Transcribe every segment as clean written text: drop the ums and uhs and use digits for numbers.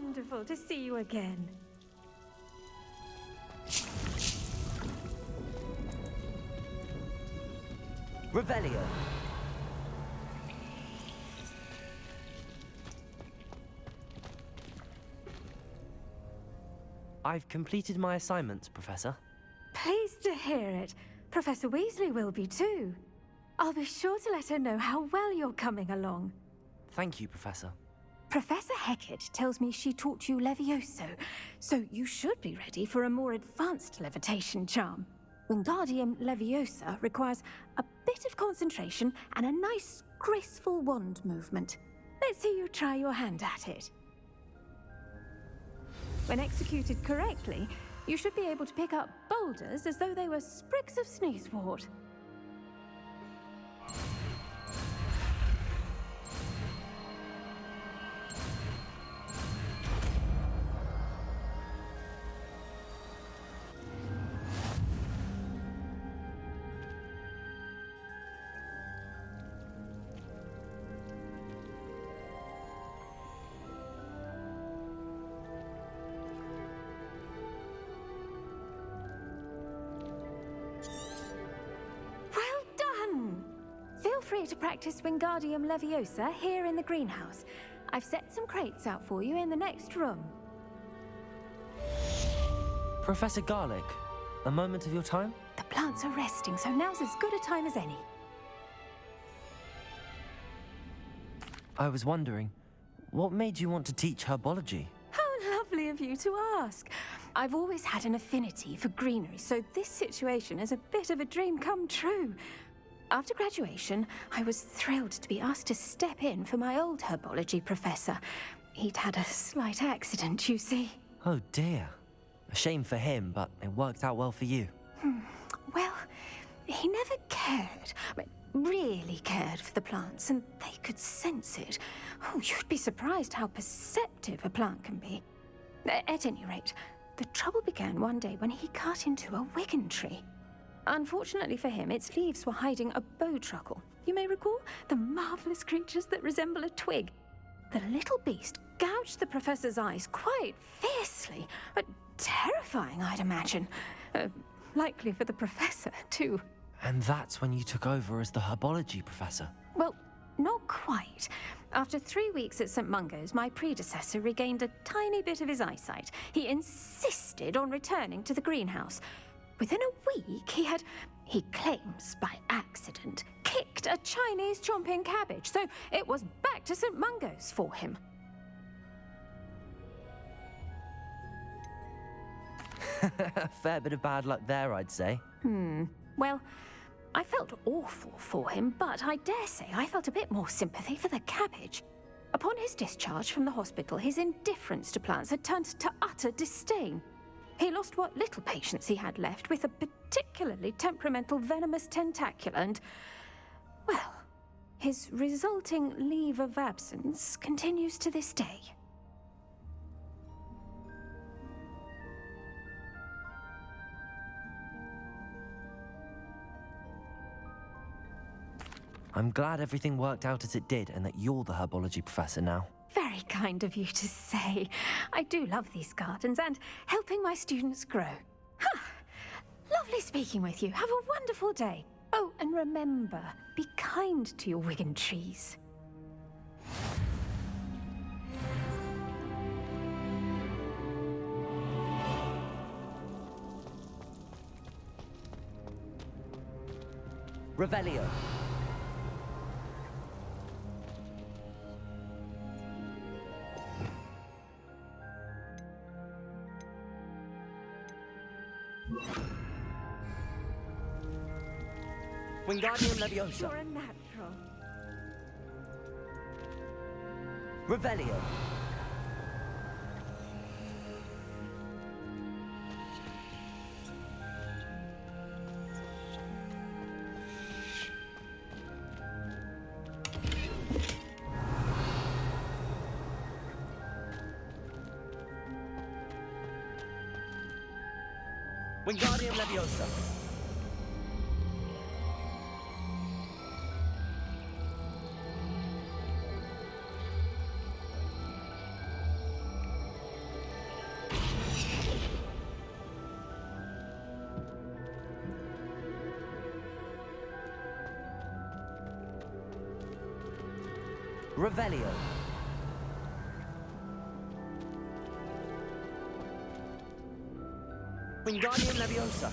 wonderful to see you again. Revelio. I've completed my assignments, Professor. Pleased to hear it. Professor Weasley will be too. I'll be sure to let her know how well you're coming along. Thank you, Professor. Professor Hecat tells me she taught you Levioso, so you should be ready for a more advanced levitation charm. Wingardium Leviosa requires a bit of concentration and a nice, graceful wand movement. Let's see you try your hand at it. When executed correctly, you should be able to pick up boulders as though they were sprigs of sneezewort. Feel free to practice Wingardium Leviosa here in the greenhouse. I've set some crates out for you in the next room. Professor Garlick, a moment of your time? The plants are resting, so now's as good a time as any. I was wondering, what made you want to teach herbology? How lovely of you to ask. I've always had an affinity for greenery, so this situation is a bit of a dream come true. After graduation, I was thrilled to be asked to step in for my old herbology professor. He'd had a slight accident, you see. Oh dear. A shame for him, but it worked out well for you. Well, he never cared, really cared for the plants, and they could sense it. Oh, you'd be surprised how perceptive a plant can be. At any rate, the trouble began one day when he cut into a wigan tree. Unfortunately for him, its leaves were hiding a bowtruckle. You may recall the marvelous creatures that resemble a twig. The little beast gouged the professor's eyes quite fiercely, but terrifying, I'd imagine. Likely for the professor, too. And that's when you took over as the herbology professor? Well, not quite. After 3 weeks at St. Mungo's, my predecessor regained a tiny bit of his eyesight. He insisted on returning to the greenhouse. Within a week, he claims by accident, kicked a Chinese chomping cabbage, so it was back to St. Mungo's for him. A fair bit of bad luck there, I'd say. Well, I felt awful for him, but I dare say I felt a bit more sympathy for the cabbage. Upon his discharge from the hospital, his indifference to plants had turned to utter disdain. He lost what little patience he had left with a particularly temperamental venomous tentacula and, well, his resulting leave of absence continues to this day. I'm glad everything worked out as it did and that you're the herbology professor now. Very kind of you to say. I do love these gardens and helping my students grow. Lovely speaking with you. Have a wonderful day. Oh, and remember, be kind to your wigan trees. Revelio. Wingardium Leviosa. You're a natural. Revelio. Wingardium Leviosa. Revelio. Wingardium Leviosa.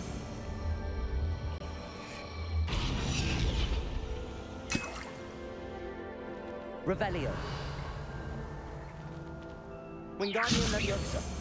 Revelio. Wingardium Leviosa.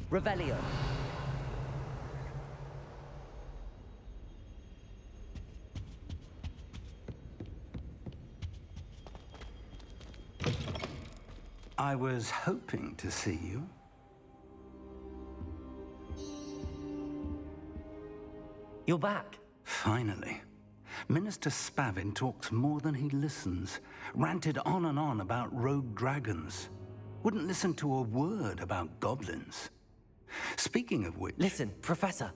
Revelio. I was hoping to see you. You're back. Finally. Minister Spavin talks more than he listens. Ranted on and on about rogue dragons. Wouldn't listen to a word about goblins. Speaking of which... Listen, Professor.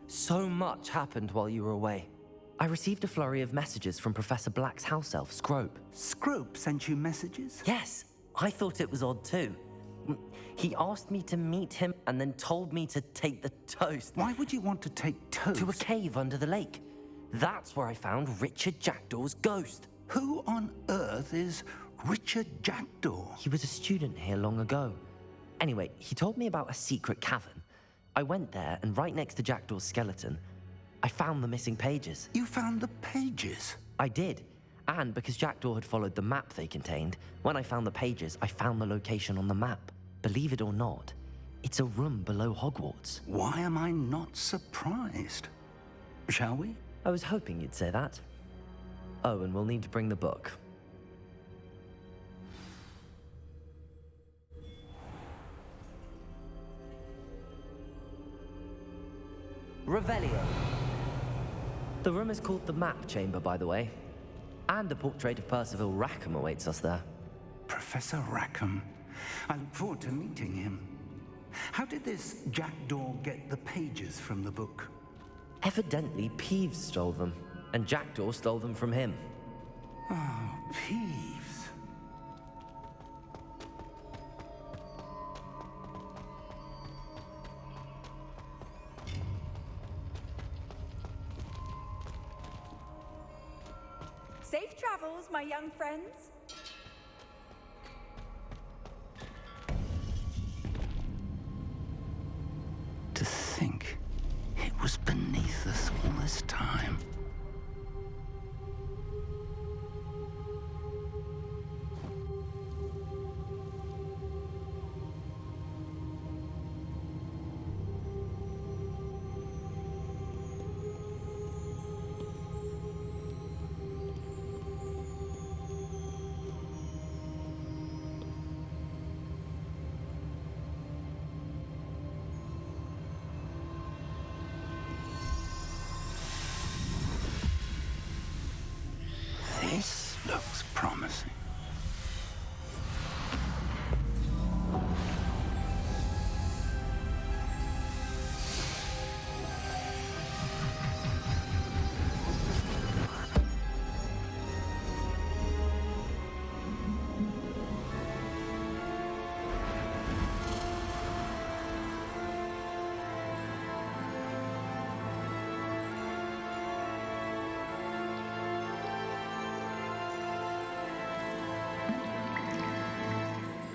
So much happened while you were away. I received a flurry of messages from Professor Black's house elf, Scrope. Scrope sent you messages? Yes, I thought it was odd too. He asked me to meet him and then told me to take the toast. Why would you want to take toast? To a cave under the lake. That's where I found Richard Jackdaw's ghost. Who on earth is Richard Jackdaw? He was a student here long ago. Anyway, he told me about a secret cavern. I went there, and right next to Jackdaw's skeleton, I found the missing pages. You found the pages? I did. And because Jackdaw had followed the map they contained, when I found the pages, I found the location on the map. Believe it or not, it's a room below Hogwarts. Why am I not surprised? Shall we? I was hoping you'd say that. Oh, and we'll need to bring the book. Revelio. The room is called the Map Chamber, by the way. And a portrait of Percival Rackham awaits us there. Professor Rackham. I look forward to meeting him. How did this Jackdaw get the pages from the book? Evidently, Peeves stole them, and Jackdaw stole them from him. Oh, Peeves. Safe travels, my young friends. To think it was beneath us all this time.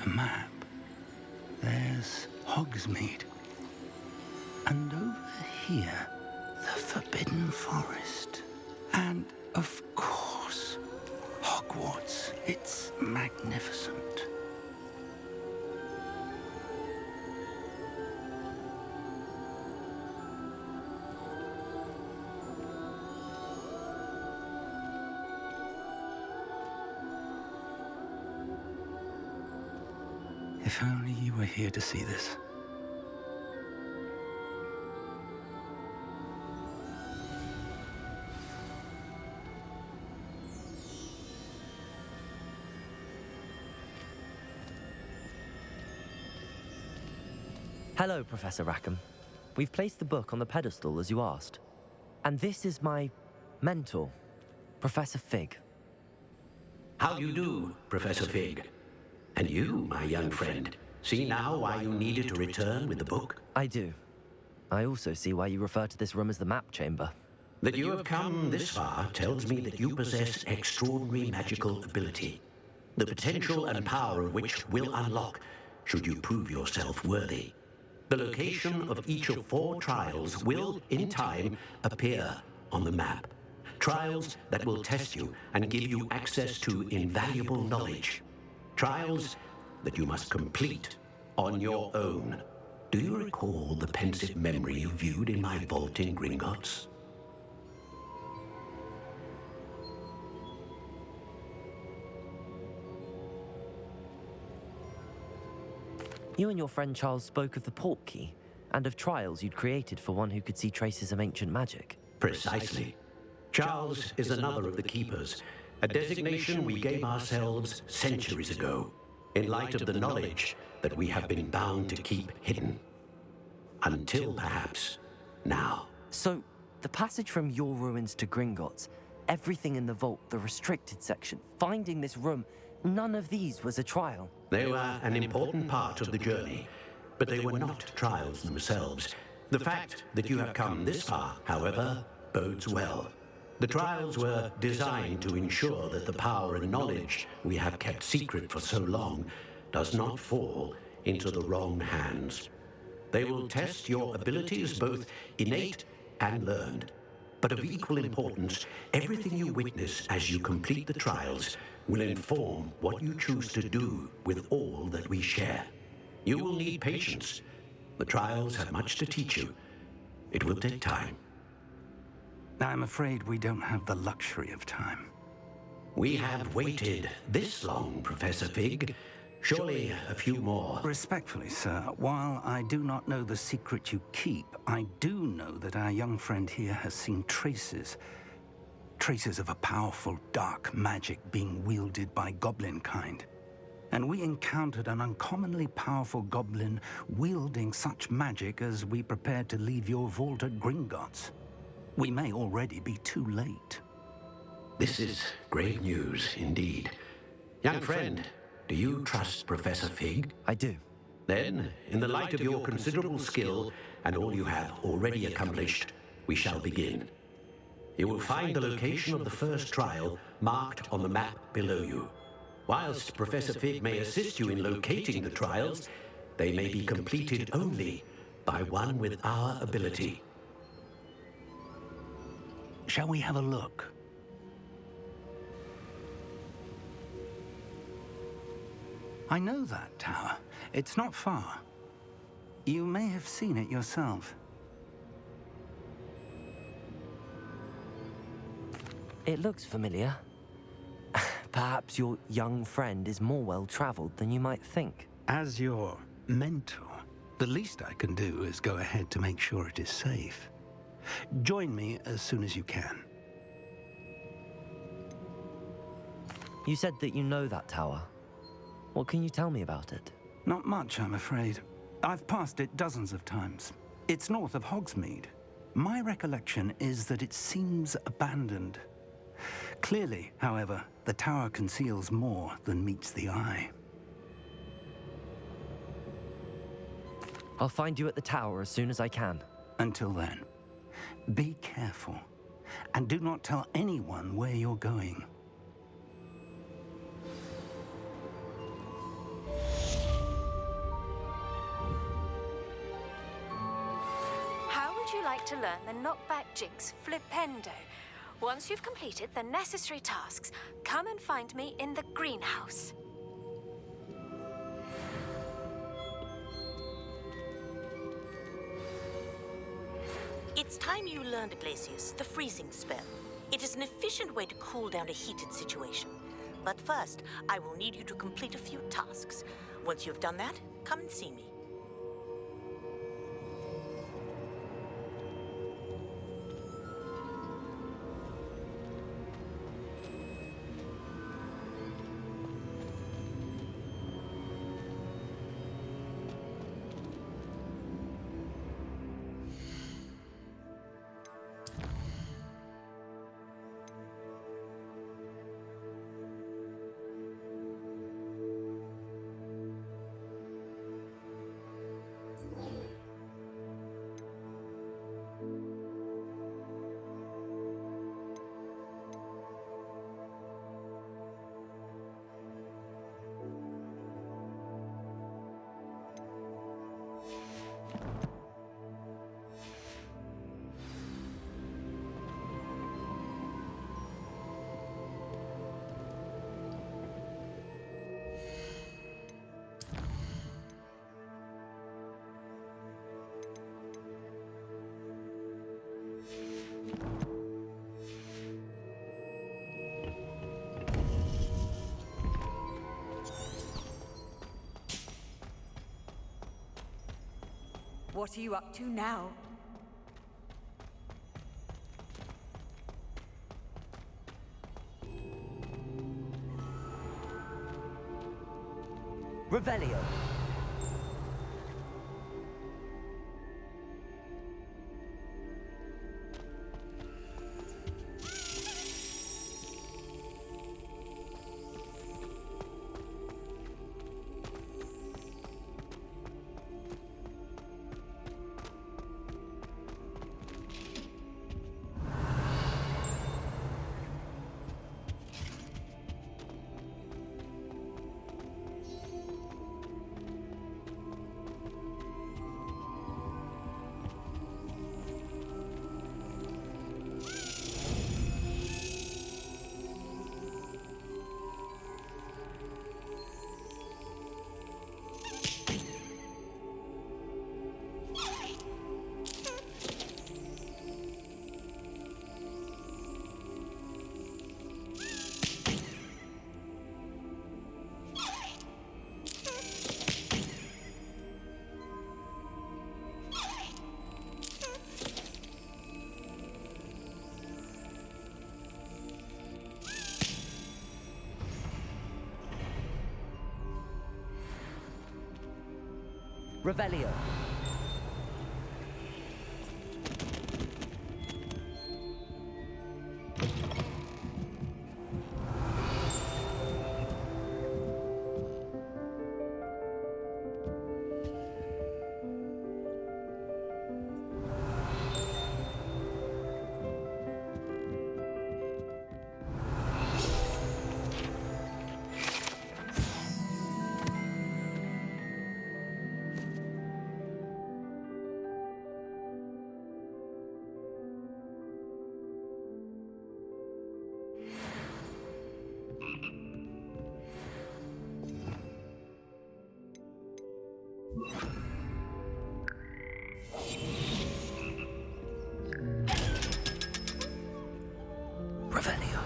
a map. There's Hogsmeade. And over here, the Forbidden Forest. And, of course, Hogwarts. It's magnificent. If only you were here to see this. Hello, Professor Rackham. We've placed the book on the pedestal as you asked. And this is my mentor, Professor Fig. How do you do, Professor Fig? And you, my young friend, see now why you needed to return with the book? I do. I also see why you refer to this room as the map chamber. That you have come this far tells me that you possess extraordinary magical ability, the potential and power of which will unlock should you prove yourself worthy. The location of each of 4 trials will, in time, appear on the map. Trials that will test you and give you access to invaluable knowledge. Trials that you must complete on your own. Do you recall the pensive memory you viewed in my vault in Gringotts? You and your friend Charles spoke of the portkey and of trials you'd created for one who could see traces of ancient magic. Precisely. Charles is another of the Keepers, a designation we gave ourselves centuries ago, in light of the knowledge that we have been bound to keep hidden. Until perhaps now. So, the passage from your ruins to Gringotts, everything in the vault, the restricted section, finding this room, none of these was a trial. They were an important part of the journey, but they were not trials themselves. The fact that you have come this far, however, bodes well. The trials were designed to ensure that the power and knowledge we have kept secret for so long does not fall into the wrong hands. They will test your abilities, both innate and learned. But of equal importance, everything you witness as you complete the trials will inform what you choose to do with all that we share. You will need patience. The trials have much to teach you. It will take time. I'm afraid we don't have the luxury of time. We have waited this long, Professor Fig. Surely a few more. Respectfully, sir, while I do not know the secret you keep, I do know that our young friend here has seen traces of a powerful dark magic being wielded by goblin kind. And we encountered an uncommonly powerful goblin wielding such magic as we prepared to leave your vault at Gringotts. We may already be too late. This is grave news indeed. Young friend, do you trust Professor Fig? I do. Then, in the light of your considerable skill and all you have already accomplished, we shall begin. You will find the location of the first trial marked on the map below you. Whilst Professor Fig may assist you in locating the trials, they may be completed only by one with our ability. Shall we have a look? I know that tower. It's not far. You may have seen it yourself. It looks familiar. Perhaps your young friend is more well-traveled than you might think. As your mentor, the least I can do is go ahead to make sure it is safe. Join me as soon as you can. You said that you know that tower. What can you tell me about it? Not much, I'm afraid. I've passed it dozens of times. It's north of Hogsmeade. My recollection is that it seems abandoned. Clearly, however, the tower conceals more than meets the eye. I'll find you at the tower as soon as I can. Until then, be careful, and do not tell anyone where you're going. Would you like to learn the knockback jinx flipendo? Once you've completed the necessary tasks, come and find me in the greenhouse. It's time you learned, Glacius, the freezing spell. It is an efficient way to cool down a heated situation. But first, I will need you to complete a few tasks. Once you've done that, come and see me. What are you up to now? Revelio. Revelio. Revelio.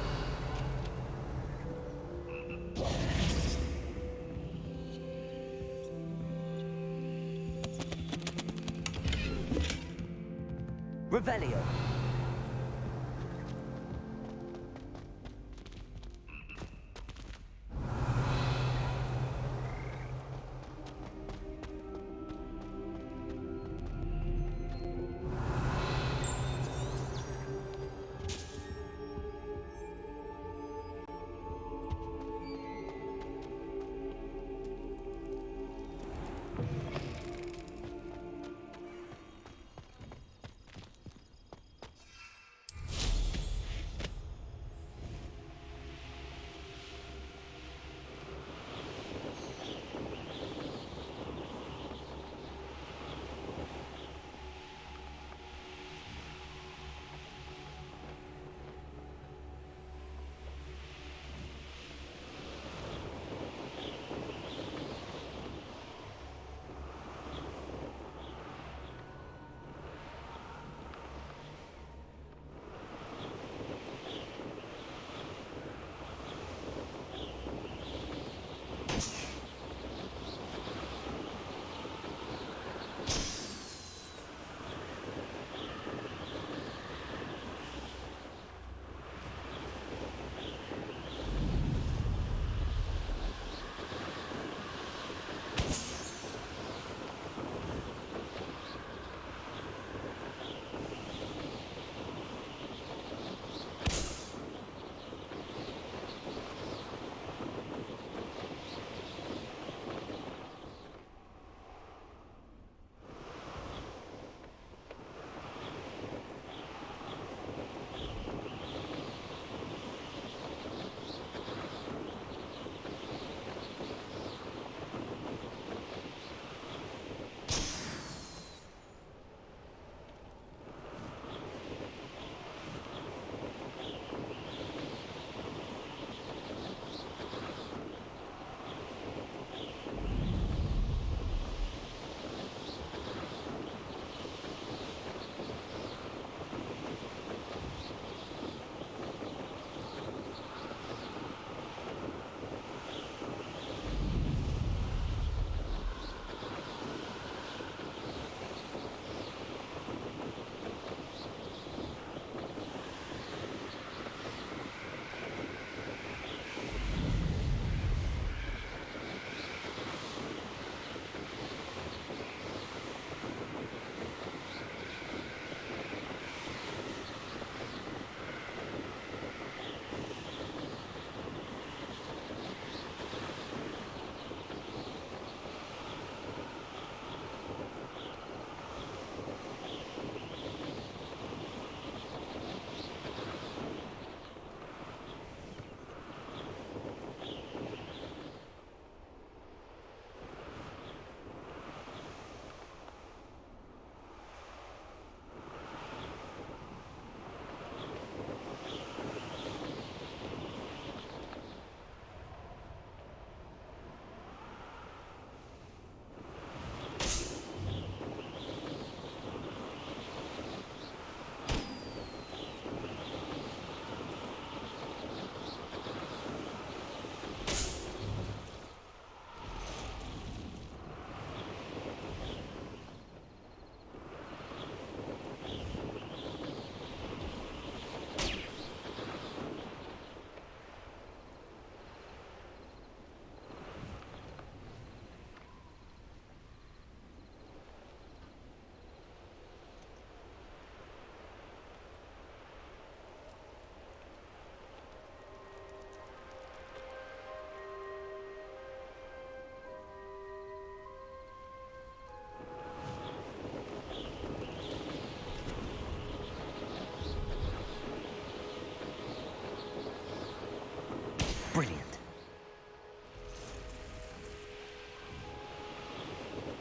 Revelio.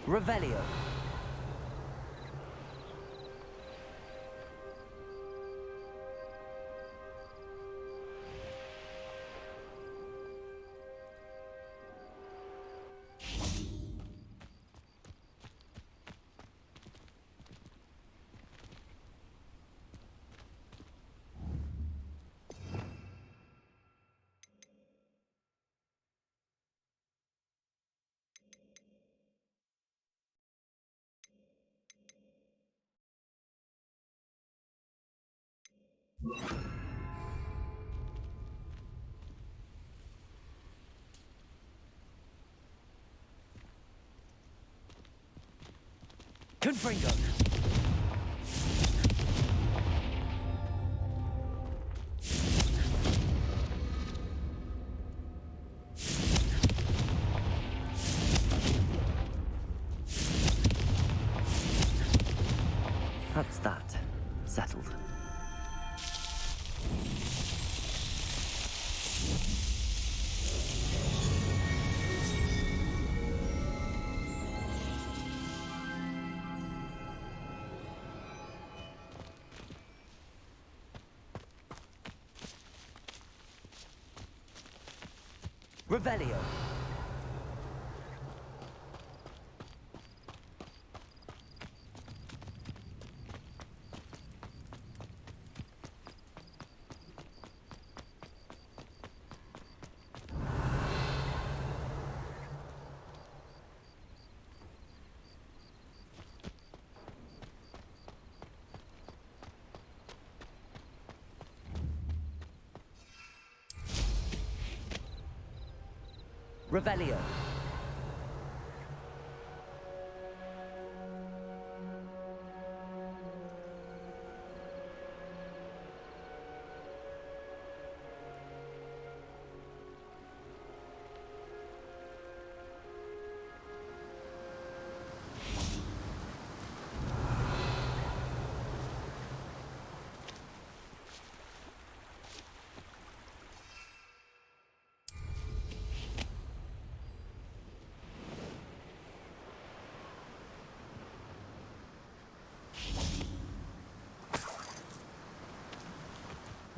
Revelio. Confringo. That's that. Settled. Revelio. Revelio.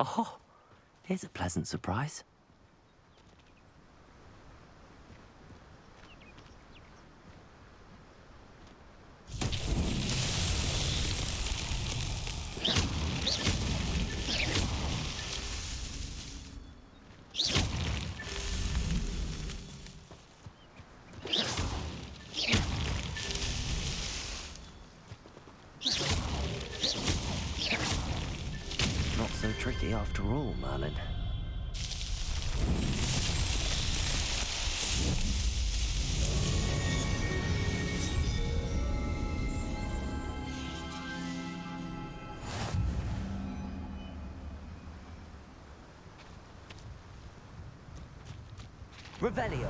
Oh, here's a pleasant surprise. Not so tricky after all, Merlin. Revelio.